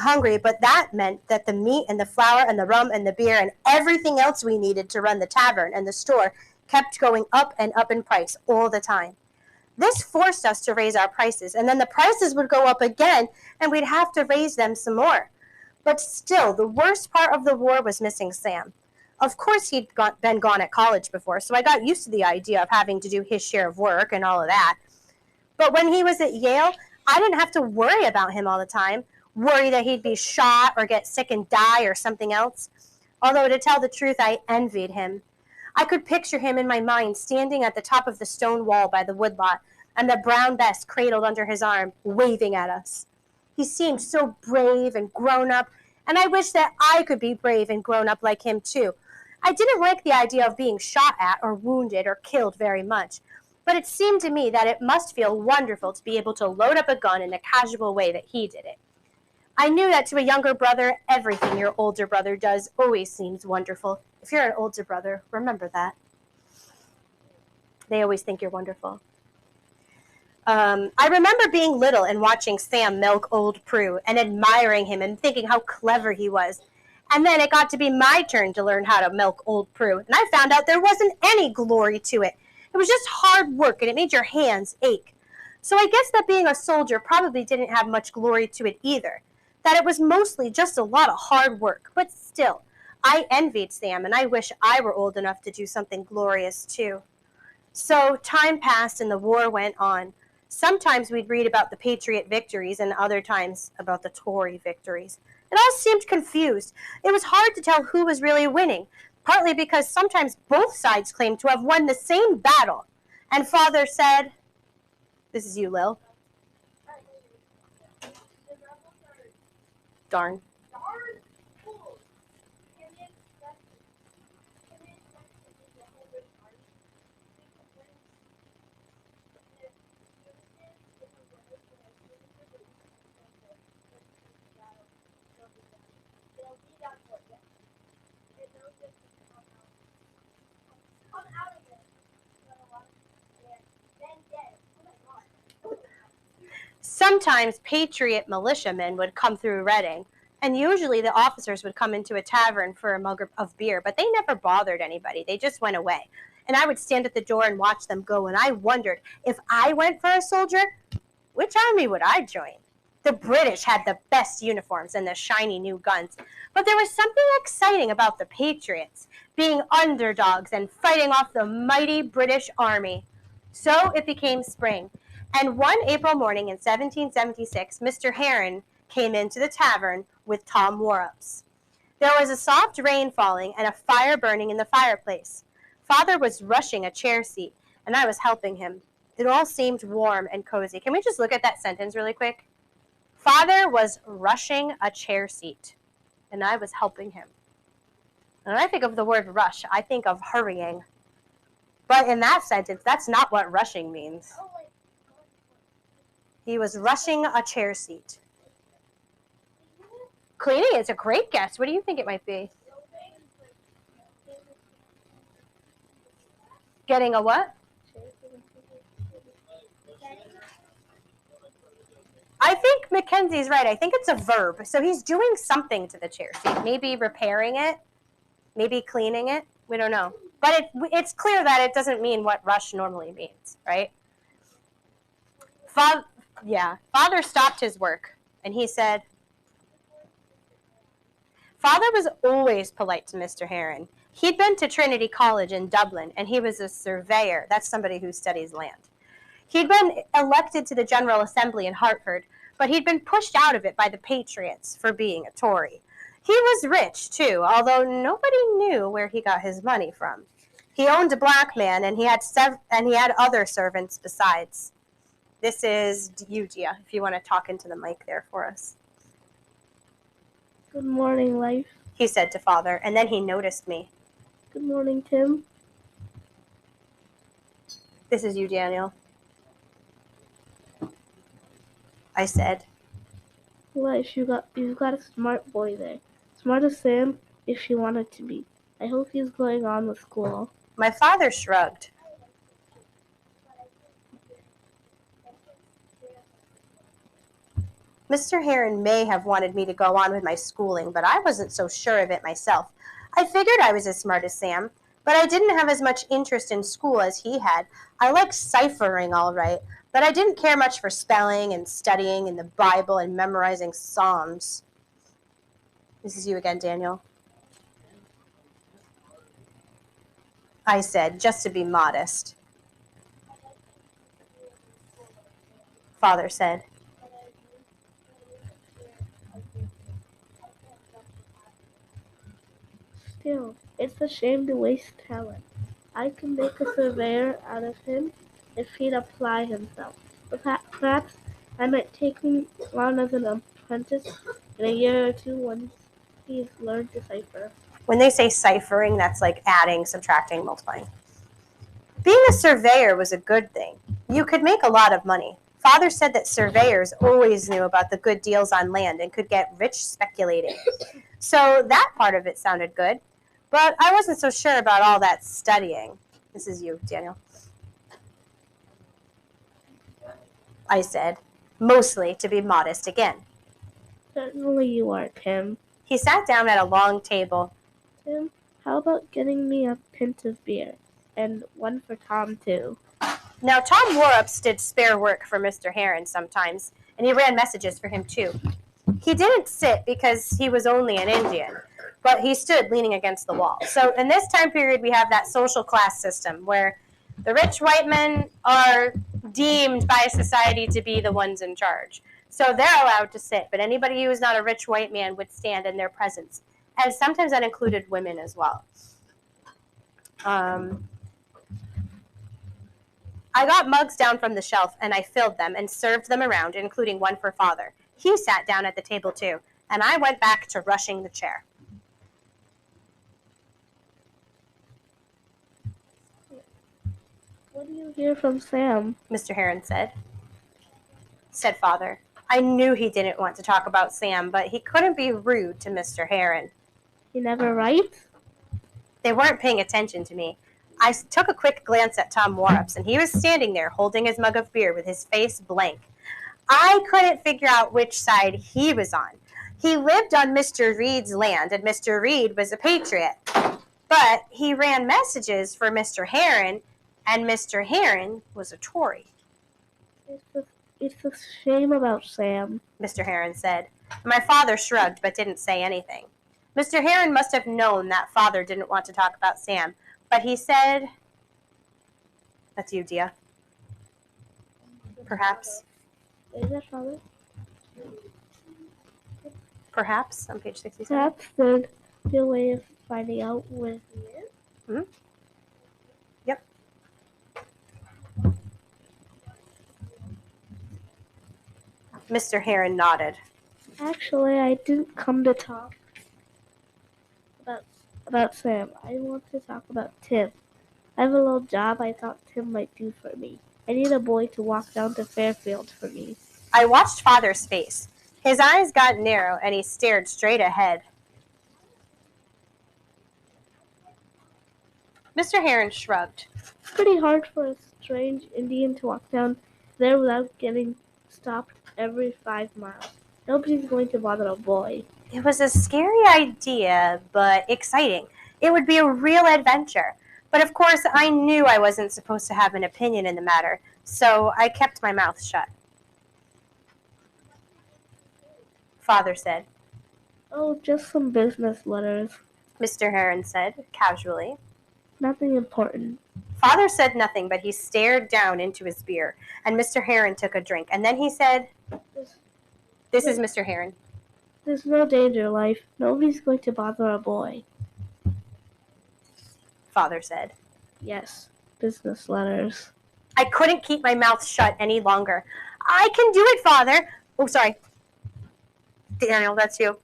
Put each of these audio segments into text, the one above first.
hungry, but that meant that the meat and the flour and the rum and the beer and everything else we needed to run the tavern and the store kept going up and up in price all the time. This forced us to raise our prices, and then the prices would go up again, and we'd have to raise them some more. But still, the worst part of the war was missing Sam. Of course, been gone at college before, so I got used to the idea of having to do his share of work and all of that. But when he was at Yale, I didn't have to worry about him all the time, worry that he'd be shot or get sick and die or something else. Although, to tell the truth, I envied him. I could picture him in my mind standing at the top of the stone wall by the woodlot, and the brown Bess cradled under his arm, waving at us. He seemed so brave and grown up, and I wish that I could be brave and grown up like him too. I didn't like the idea of being shot at or wounded or killed very much, but it seemed to me that it must feel wonderful to be able to load up a gun in a casual way that he did it. I knew that to a younger brother, everything your older brother does always seems wonderful. If you're an older brother, remember that. They always think you're wonderful. I remember being little and watching Sam milk old Prue and admiring him and thinking how clever he was. And then it got to be my turn to learn how to milk old Prue, and I found out there wasn't any glory to it. It was just hard work, and it made your hands ache. So I guess that being a soldier probably didn't have much glory to it either, that it was mostly just a lot of hard work. But still, I envied Sam, and I wish I were old enough to do something glorious too. So time passed and the war went on. Sometimes we'd read about the Patriot victories and other times about the Tory victories. It all seemed confused. It was hard to tell who was really winning, partly because sometimes both sides claimed to have won the same battle. And Father said, this is you, Lil. Darn. Sometimes Patriot militiamen would come through Reading, and usually the officers would come into a tavern for a mug of beer, but they never bothered anybody. They just went away. And I would stand at the door and watch them go, and I wondered, if I went for a soldier, which army would I join? The British had the best uniforms and the shiny new guns, but there was something exciting about the Patriots, being underdogs and fighting off the mighty British army. So it became spring, and one April morning in 1776, Mr. Heron came into the tavern with Tom Worrells. There was a soft rain falling and a fire burning in the fireplace. Father was rushing a chair seat, and I was helping him. It all seemed warm and cozy. Can we just look at that sentence really quick? Father was rushing a chair seat, and I was helping him. And when I think of the word rush, I think of hurrying. But in that sentence, that's not what rushing means. He was rushing a chair seat. Cleaning is a great guess. What do you think it might be? Getting a what? I think Mackenzie's right. I think it's a verb. So he's doing something to the chair seat. Maybe repairing it. Maybe cleaning it. We don't know. But it's clear that it doesn't mean what rush normally means, right? Father stopped his work, and he said, Father was always polite to Mr. Heron. He'd been to Trinity College in Dublin, and he was a surveyor. That's somebody who studies land. He'd been elected to the General Assembly in Hartford, but he'd been pushed out of it by the Patriots for being a Tory. He was rich, too, although nobody knew where he got his money from. He owned a black man, and he had other servants besides. This is you, Gia, if you want to talk into the mic there for us. Good morning, Life, he said to Father, and then he noticed me. Good morning, Tim. This is you, Daniel. I said. Life, you've got a smart boy there. Smart as Sam, if she wanted to be. I hope he's going on with school. My father shrugged. Mr. Heron may have wanted me to go on with my schooling, but I wasn't so sure of it myself. I figured I was as smart as Sam, but I didn't have as much interest in school as he had. I liked ciphering all right, but I didn't care much for spelling and studying in the Bible and memorizing Psalms. This is you again, Daniel. I said, just to be modest. Father said. Still, it's a shame to waste talent. I can make a surveyor out of him if he'd apply himself. Perhaps I might take him on as an apprentice in a year or two once he's learned to cipher. When they say ciphering, that's like adding, subtracting, multiplying. Being a surveyor was a good thing. You could make a lot of money. Father said that surveyors always knew about the good deals on land and could get rich speculating. So that part of it sounded good, but I wasn't so sure about all that studying. This is you, Daniel. I said, mostly to be modest again. Certainly you are, Tim. He sat down at a long table. Tim, how about getting me a pint of beer? And one for Tom, too. Now, Tom Worrups did spare work for Mr. Heron sometimes, and he ran messages for him, too. He didn't sit because he was only an Indian, but he stood leaning against the wall. So in this time period, we have that social class system where the rich white men are deemed by society to be the ones in charge. So they're allowed to sit, but anybody who is not a rich white man would stand in their presence. And sometimes that included women as well. I got mugs down from the shelf, and I filled them and served them around, including one for Father. He sat down at the table, too, and I went back to rushing the chair. What do you hear from Sam? Mr. Heron said. Said Father. I knew he didn't want to talk about Sam, but he couldn't be rude to Mr. Heron. He never writes? They weren't paying attention to me. I took a quick glance at Tom Worrups, and he was standing there holding his mug of beer with his face blank. I couldn't figure out which side he was on. He lived on Mr. Reed's land, and Mr. Reed was a patriot. But he ran messages for Mr. Heron, and Mr. Heron was a Tory. It's a shame about Sam, Mr. Heron said. My father shrugged but didn't say anything. Mr. Heron must have known that Father didn't want to talk about Sam, but he said, that's you, Dia. Perhaps. Is that Father? Perhaps, on page 67. Perhaps there'd be a way of finding out where he is. Mm-hmm. Yep. Mr. Heron nodded. Actually, I didn't come to talk about Sam. I want to talk about Tim. I have a little job I thought Tim might do for me. I need a boy to walk down to Fairfield for me. I watched Father's face. His eyes got narrow, and he stared straight ahead. Mr. Heron shrugged. It's pretty hard for a strange Indian to walk down there without getting stopped every 5 miles. Nobody's going to bother a boy. It was a scary idea, but exciting. It would be a real adventure. But of course, I knew I wasn't supposed to have an opinion in the matter, so I kept my mouth shut. Father said. Oh, just some business letters. Mr. Heron said, casually. Nothing important. Father said nothing, but he stared down into his beer, and Mr. Heron took a drink. And then he said, this is Mr. Heron. There's no danger, Life. Nobody's going to bother a boy. Father said. Yes, business letters. I couldn't keep my mouth shut any longer. I can do it, Father. Oh, sorry. Daniel, that's you.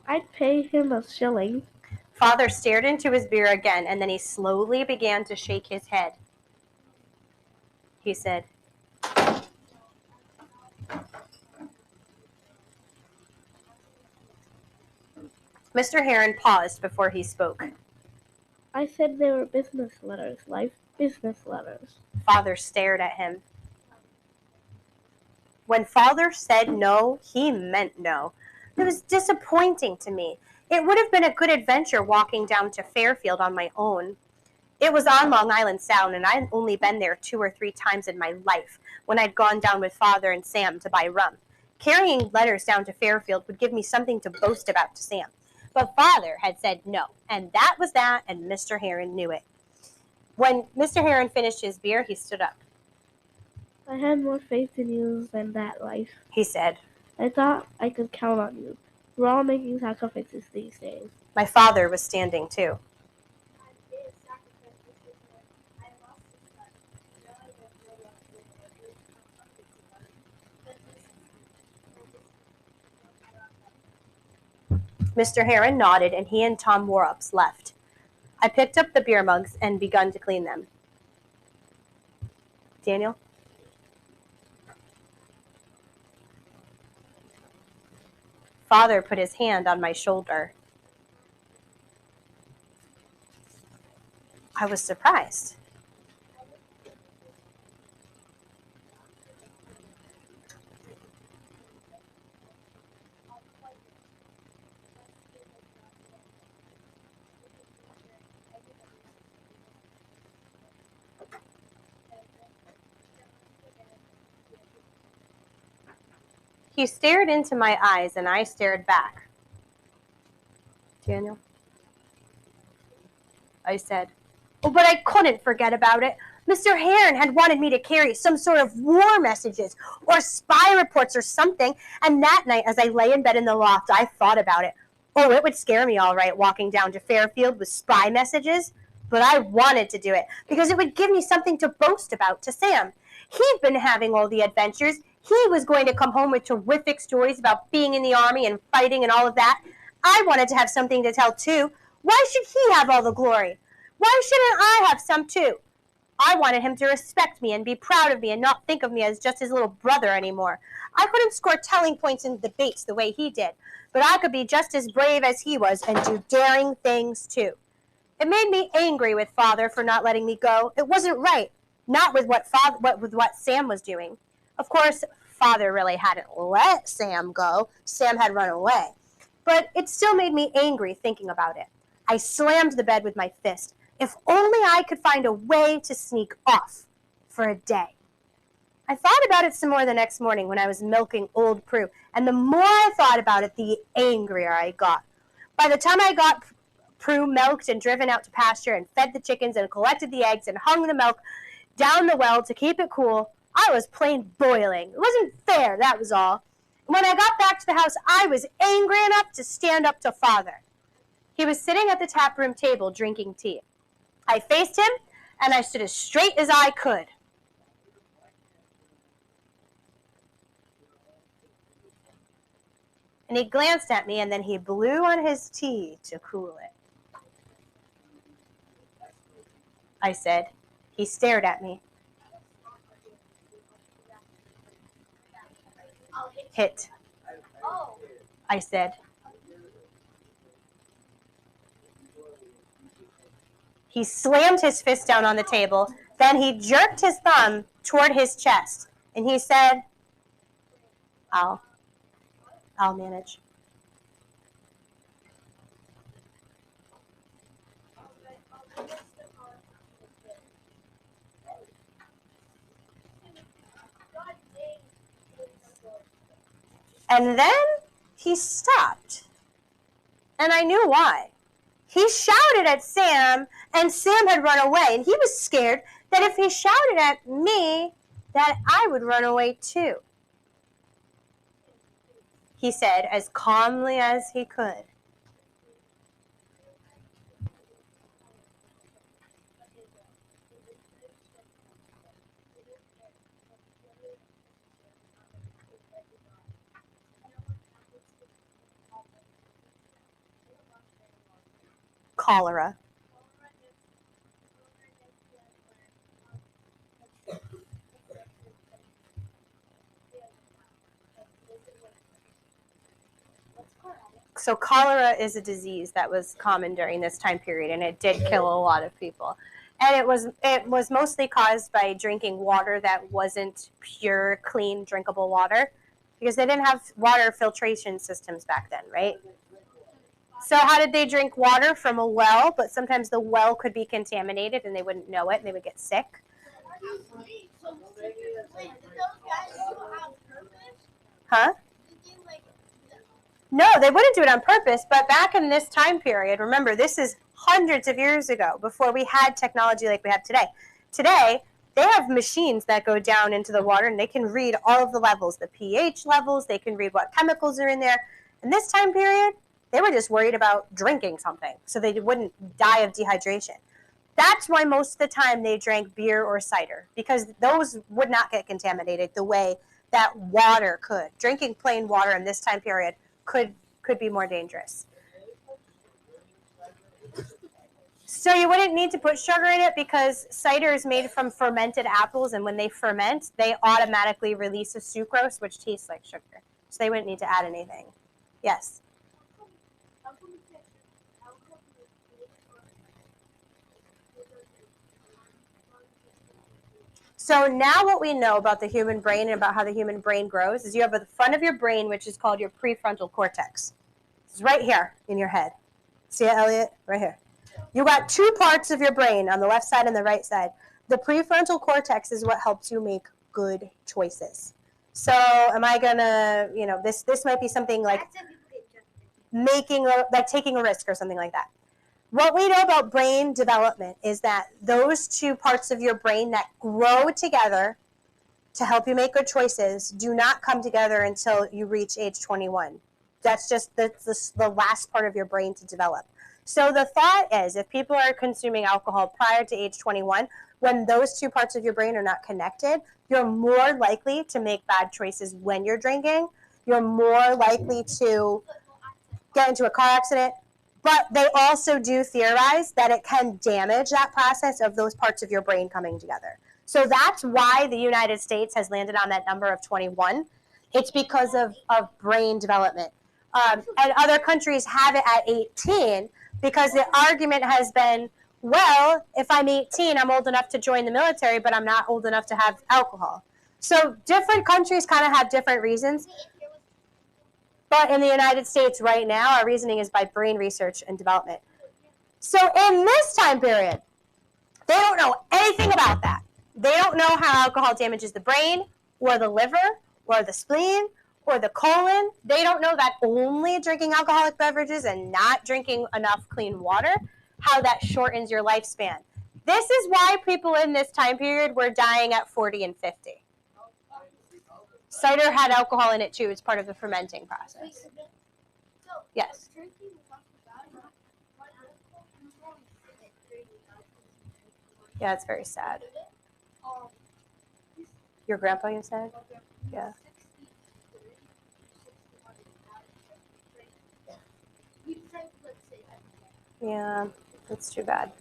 I'd pay him a shilling. Father stared into his beer again, and then he slowly began to shake his head. He said, Mr. Heron paused before he spoke. I said they were business letters, Life. Business letters. Father stared at him. When Father said no, he meant no. It was disappointing to me. It would have been a good adventure walking down to Fairfield on my own. It was on Long Island Sound, and I'd only been there 2 or 3 times in my life when I'd gone down with Father and Sam to buy rum. Carrying letters down to Fairfield would give me something to boast about to Sam. But Father had said no, and that was that, and Mr. Heron knew it. When Mr. Heron finished his beer, he stood up. I had more faith in you than that, Life. He said, I thought I could count on you. We're all making sacrifices these days. My father was standing too. Mr. Heron nodded, and he and Tom Worrups left. I picked up the beer mugs and begun to clean them. Daniel? Father put his hand on my shoulder. I was surprised. He stared into my eyes, and I stared back. Daniel? I said. Oh, but I couldn't forget about it. Mr. Heron had wanted me to carry some sort of war messages or spy reports or something, and that night, as I lay in bed in the loft, I thought about it. Oh, it would scare me all right walking down to Fairfield with spy messages, but I wanted to do it because it would give me something to boast about to Sam. He'd been having all the adventures. He was going to come home with terrific stories about being in the army and fighting and all of that. I wanted to have something to tell too. Why should he have all the glory? Why shouldn't I have some too? I wanted him to respect me and be proud of me and not think of me as just his little brother anymore. I couldn't score telling points in debates the way he did, but I could be just as brave as he was and do daring things too. It made me angry with Father for not letting me go. It wasn't right, not with what Sam was doing. Of course, Father really hadn't let Sam go. Sam had run away. But it still made me angry thinking about it. I slammed the bed with my fist. If only I could find a way to sneak off for a day. I thought about it some more the next morning when I was milking old Prue, and the more I thought about it, the angrier I got. By the time I got Prue milked and driven out to pasture and fed the chickens and collected the eggs and hung the milk down the well to keep it cool, I was plain boiling. It wasn't fair, that was all. When I got back to the house, I was angry enough to stand up to Father. He was sitting at the taproom table drinking tea. I faced him, and I stood as straight as I could. And he glanced at me, and then he blew on his tea to cool it. I said. He stared at me. Hit. I said. He slammed his fist down on the table. Then he jerked his thumb toward his chest, and he said, I'll manage. And then he stopped. And I knew why. He shouted at Sam, and Sam had run away, and he was scared that if he shouted at me, that I would run away too. He said as calmly as he could. Cholera. So cholera is a disease that was common during this time period, and it did kill a lot of people. And it was mostly caused by drinking water that wasn't pure, clean, drinkable water, because they didn't have water filtration systems back then, right? So how did they drink water? From a well, but sometimes the well could be contaminated and they wouldn't know it and they would get sick. Huh? No, they wouldn't do it on purpose, but back in this time period, remember, this is hundreds of years ago, before we had technology like we have today. Today, they have machines that go down into the water, and they can read all of the levels, the pH levels, they can read what chemicals are in there. In this time period, they were just worried about drinking something, so they wouldn't die of dehydration. That's why most of the time they drank beer or cider, because those would not get contaminated the way that water could. Drinking plain water in this time period could be more dangerous. So you wouldn't need to put sugar in it, because cider is made from fermented apples, and when they ferment, they automatically release a sucrose, which tastes like sugar. So they wouldn't need to add anything. Yes? So now what we know about the human brain and about how the human brain grows is you have the front of your brain, which is called your prefrontal cortex. It's right here in your head. See it, Elliot? Right here. You got two parts of your brain on the left side and the right side. The prefrontal cortex is what helps you make good choices. So am I gonna, this might be something like taking a risk or something like that. What we know about brain development is that those two parts of your brain that grow together to help you make good choices do not come together until you reach age 21. That's just the last part of your brain to develop. So the thought is, if people are consuming alcohol prior to age 21, when those two parts of your brain are not connected, you're more likely to make bad choices when you're drinking. You're more likely to get into a car accident. But they also do theorize that it can damage that process of those parts of your brain coming together. So that's why the United States has landed on that number of 21. It's because of brain development. And other countries have it at 18, because the argument has been, well, if I'm 18, I'm old enough to join the military, but I'm not old enough to have alcohol. So different countries kind of have different reasons. But in the United States right now, our reasoning is by brain research and development. So in this time period, they don't know anything about that. They don't know how alcohol damages the brain or the liver or the spleen or the colon. They don't know that only drinking alcoholic beverages and not drinking enough clean water, how that shortens your lifespan. This is why people in this time period were dying at 40 and 50. Cider had alcohol in it too. It's part of the fermenting process. Yes. Yeah, it's very sad. Your grandpa, you said? Yeah. Yeah, that's too bad.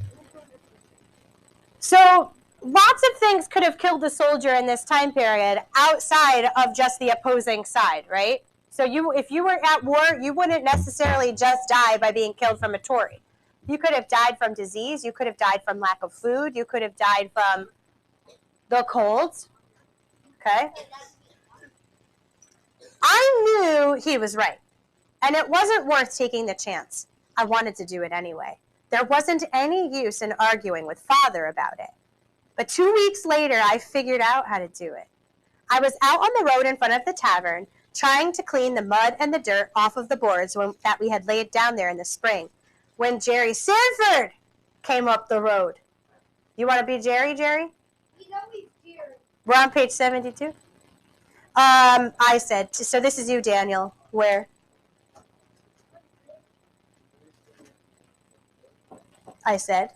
So lots of things could have killed a soldier in this time period outside of just the opposing side, right? So if you were at war, you wouldn't necessarily just die by being killed from a Tory. You could have died from disease. You could have died from lack of food. You could have died from the cold. Okay? I knew he was right. And it wasn't worth taking the chance. I wanted to do it anyway. There wasn't any use in arguing with Father about it. But 2 weeks later, I figured out how to do it. I was out on the road in front of the tavern, trying to clean the mud and the dirt off of the boards that we had laid down there in the spring, when Jerry Sanford came up the road. You want to be Jerry, Jerry? We're on page 72. I said, so this is you, Daniel. Where? I said.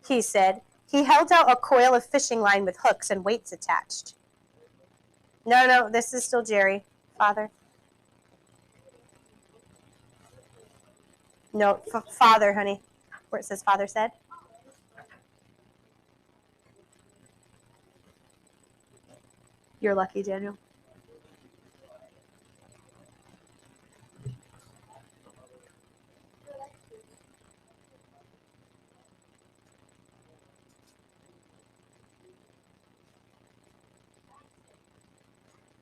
He said. He held out a coil of fishing line with hooks and weights attached. No, this is still Jerry, Father. No, Father, honey, where it says Father said. You're lucky, Daniel.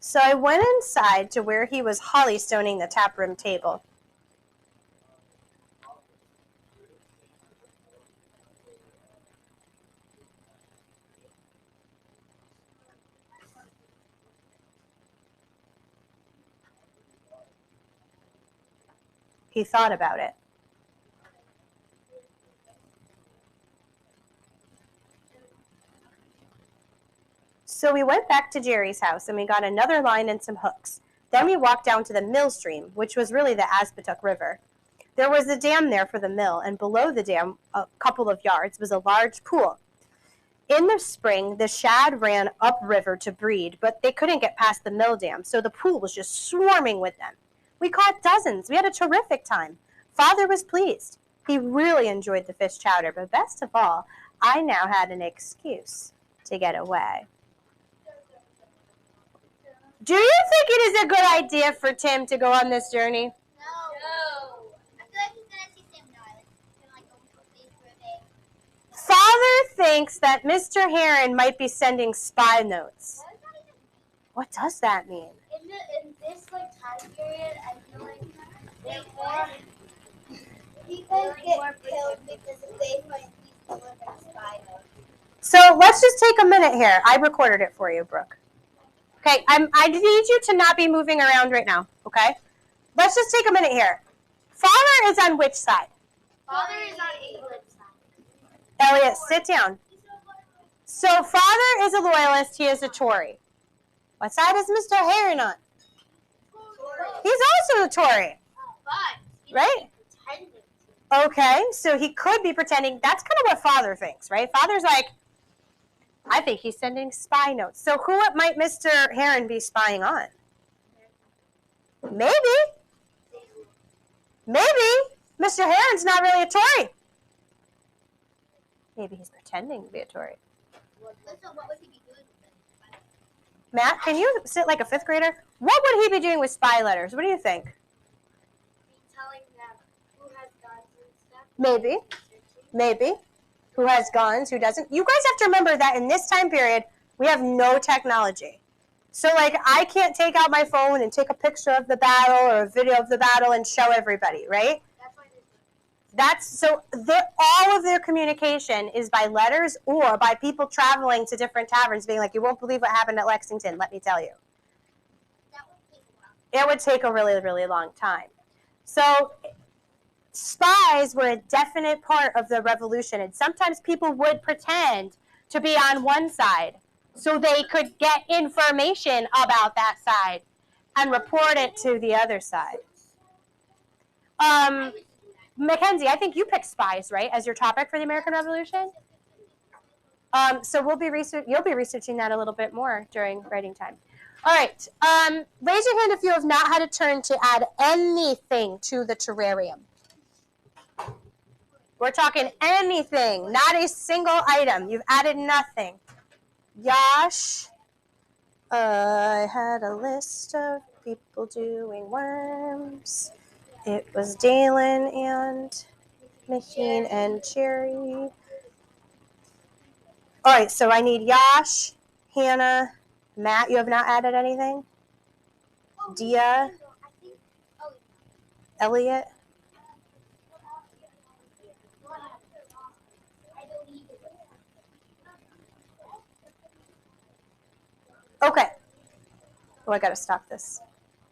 So I went inside to where he was hollystoning the taproom table. He thought about it. So we went back to Jerry's house and we got another line and some hooks. Then we walked down to the mill stream, which was really the Aspetuck River. There was a dam there for the mill, and below the dam, a couple of yards, was a large pool. In the spring, the shad ran upriver to breed, but they couldn't get past the mill dam, so the pool was just swarming with them. We caught dozens. We had a terrific time. Father was pleased. He really enjoyed the fish chowder, but best of all, I now had an excuse to get away. Do you think it is a good idea for Tim to go on this journey? No. I feel like he's gonna see Sam die. Like he's gonna go into a place for a day. Father thinks that Mr. Heron might be sending spy notes. What does that even mean? What does that mean? In this time period, I feel like people get killed because if they find these delivering spy notes. So let's just take a minute here. I recorded it for you, Brooke. Okay, I need you to not be moving around right now, okay? Let's just take a minute here. Father is on which side? Father is on England's side. Elliot, sit down. So father is a loyalist, he is a Tory. What side is Mr. Heron on? He's also a Tory, But right? pretending. Okay, so he could be pretending. That's kind of what Father thinks, right? Father's like, I think he's sending spy notes. So who might Mr. Heron be spying on? Maybe. Mr. Heron's not really a Tory. Maybe he's pretending to be a Tory. So what would he be doing with it? Matt, can you sit like a fifth grader? What would he be doing with spy letters? What do you think? Telling them who has guns and stuff. Maybe. Who has guns, who doesn't. You guys have to remember that in this time period, we have no technology. So, like, I can't take out my phone and take a picture of the battle or a video of the battle and show everybody, right? All of their communication is by letters or by people traveling to different taverns being like, you won't believe what happened at Lexington, let me tell you. That would take a while. It would take a really, really long time. So spies were a definite part of the revolution, and sometimes people would pretend to be on one side so they could get information about that side and report it to the other side. Mackenzie, I think you picked spies, right, as your topic for the American Revolution? So you'll be researching that a little bit more during writing time. All right. Raise your hand if you have not had a turn to add anything to the terrarium. We're talking anything, not a single item. You've added nothing. Yash. I had a list of people doing worms. It was Dalen and Maheen and Jerry. All right, so I need Yash, Hannah, Matt. You have not added anything? Dia, Elliot. Okay. Oh, I gotta stop this.